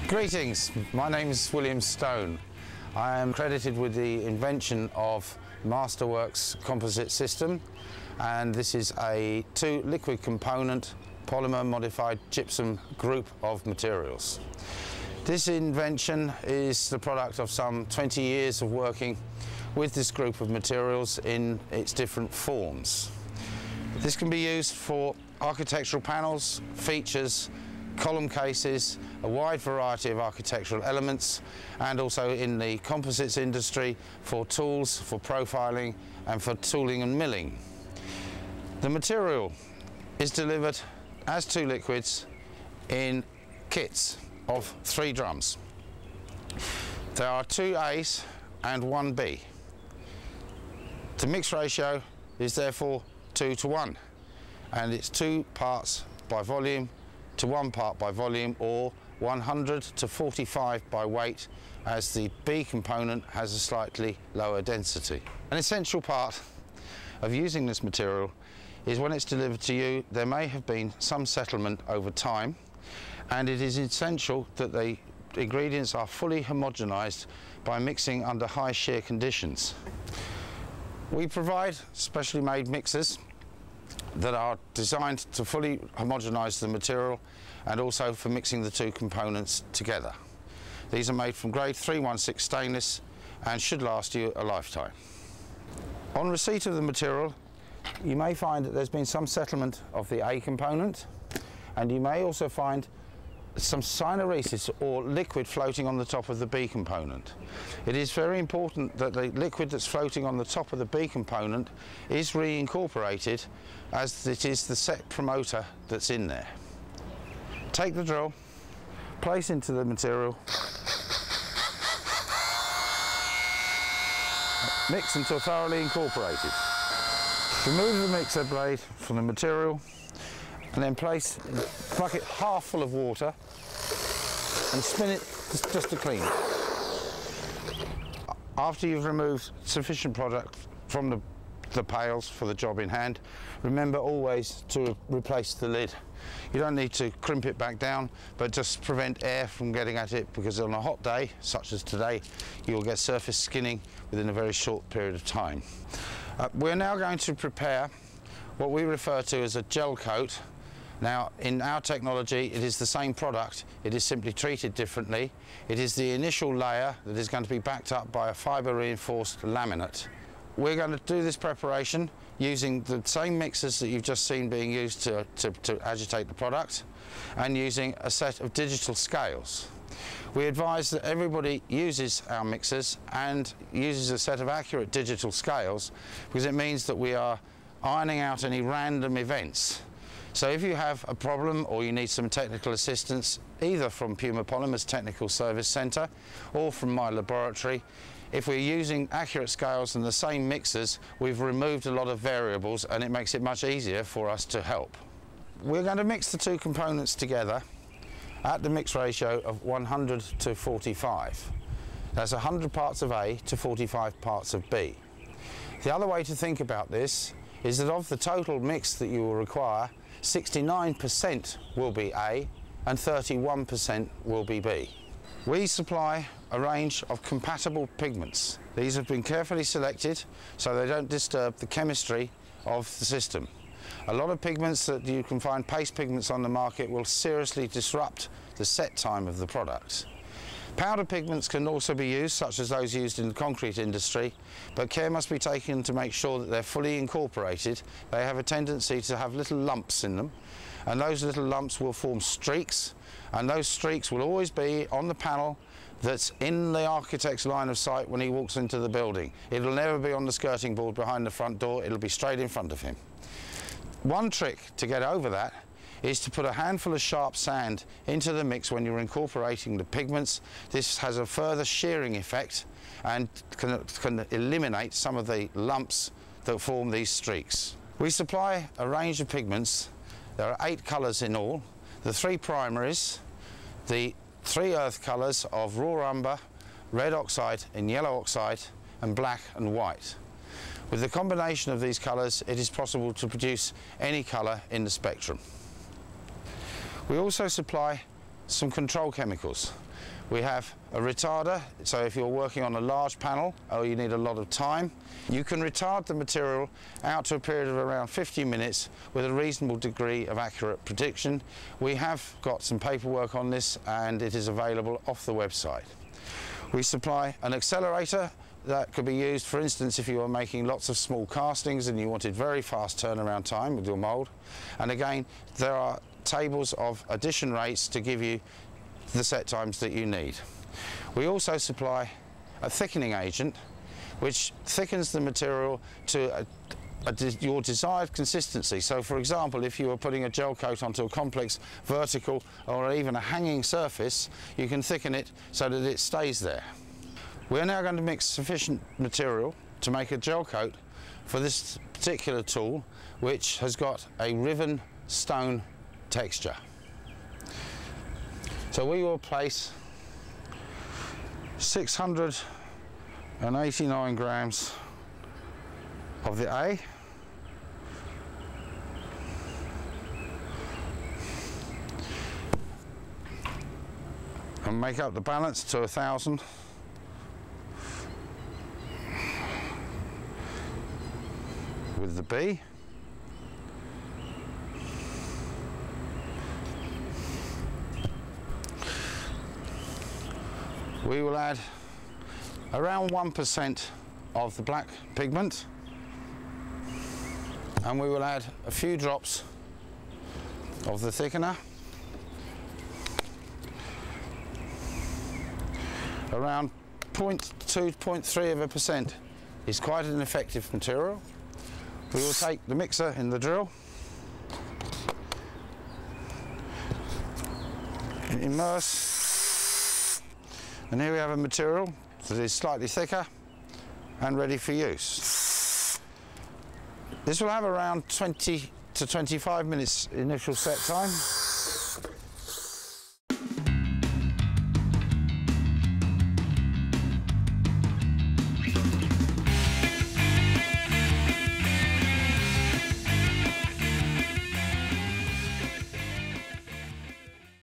Greetings, my name is William Stone. I am credited with the invention of Masterworks composite system, and this is a 2 liquid component polymer modified gypsum group of materials. This invention is the product of some 20 years of working with this group of materials in its different forms. This can be used for architectural panels, features, column cases, a wide variety of architectural elements, and also in the composites industry for tools, for profiling and for tooling and milling. The material is delivered as 2 liquids in kits of 3 drums. There are 2 A's and 1 B. The mix ratio is therefore 2 to 1, and it's 2 parts by volume to 1 part by volume, or 100 to 45 by weight, as the B component has a slightly lower density. An essential part of using this material is when it's delivered to you, there may have been some settlement over time, and it is essential that the ingredients are fully homogenized by mixing under high shear conditions. We provide specially made mixers that are designed to fully homogenize the material and also for mixing the 2 components together. These are made from grade 316 stainless and should last you a lifetime. On receipt of the material, you may find that there's been some settlement of the A component, and you may also find some syneresis or liquid floating on the top of the B component. It is very important that the liquid that's floating on the top of the B component is reincorporated, as it is the set promoter that's in there. Take the drill, place into the material, mix until thoroughly incorporated. Remove the mixer blade from the material and then place a bucket half full of water and spin it just to clean it. After you've removed sufficient product from the pails for the job in hand, remember always to replace the lid. You don't need to crimp it back down, but just prevent air from getting at it, because on a hot day such as today you'll get surface skinning within a very short period of time. We're now going to prepare what we refer to as a gel coat. Now, in our technology, it is the same product, it is simply treated differently. It is the initial layer that is going to be backed up by a fibre reinforced laminate. We're going to do this preparation using the same mixers that you've just seen being used to agitate the product, and using a set of digital scales. We advise that everybody uses our mixers and uses a set of accurate digital scales, because it means that we are ironing out any random events. So if you have a problem or you need some technical assistance, either from Puma Polymers Technical Service Centre or from my laboratory, if we're using accurate scales and the same mixers, we've removed a lot of variables, and it makes it much easier for us to help. We're going to mix the 2 components together at the mix ratio of 100 to 45. That's 100 parts of A to 45 parts of B. The other way to think about this is that of the total mix that you will require, 69% will be A and 31% will be B. We supply a range of compatible pigments. These have been carefully selected so they don't disturb the chemistry of the system. A lot of pigments that you can find, paste pigments on the market, will seriously disrupt the set time of the product. Powder pigments can also be used, such as those used in the concrete industry, but care must be taken to make sure that they're fully incorporated. They have a tendency to have little lumps in them, and those little lumps will form streaks, and those streaks will always be on the panel that's in the architect's line of sight when he walks into the building. It'll never be on the skirting board behind the front door, it'll be straight in front of him. One trick to get over that is to put a handful of sharp sand into the mix when you're incorporating the pigments. This has a further shearing effect and can eliminate some of the lumps that form these streaks. We supply a range of pigments. There are 8 colours in all. The 3 primaries, the 3 earth colours of raw umber, red oxide and yellow oxide, and black and white. With the combination of these colours, it is possible to produce any colour in the spectrum. We also supply some control chemicals. We have a retarder, so if you're working on a large panel or you need a lot of time, you can retard the material out to a period of around 50 minutes with a reasonable degree of accurate prediction. We have got some paperwork on this and it is available off the website. We supply an accelerator that could be used, for instance, if you were making lots of small castings and you wanted very fast turnaround time with your mould. And again, there are tables of addition rates to give you the set times that you need. We also supply a thickening agent which thickens the material to your desired consistency. So for example, if you were putting a gel coat onto a complex vertical or even a hanging surface, you can thicken it so that it stays there. We're now going to mix sufficient material to make a gel coat for this particular tool, which has got a riven stone texture. So we will place 689 grams of the A, and make up the balance to 1,000. With the B. We will add around 1% of the black pigment, and we will add a few drops of the thickener, around 0.2, 0.3% is quite an effective material. We will take the mixer in the drill, immerse, and here we have a material that is slightly thicker and ready for use. This will have around 20 to 25 minutes initial set time.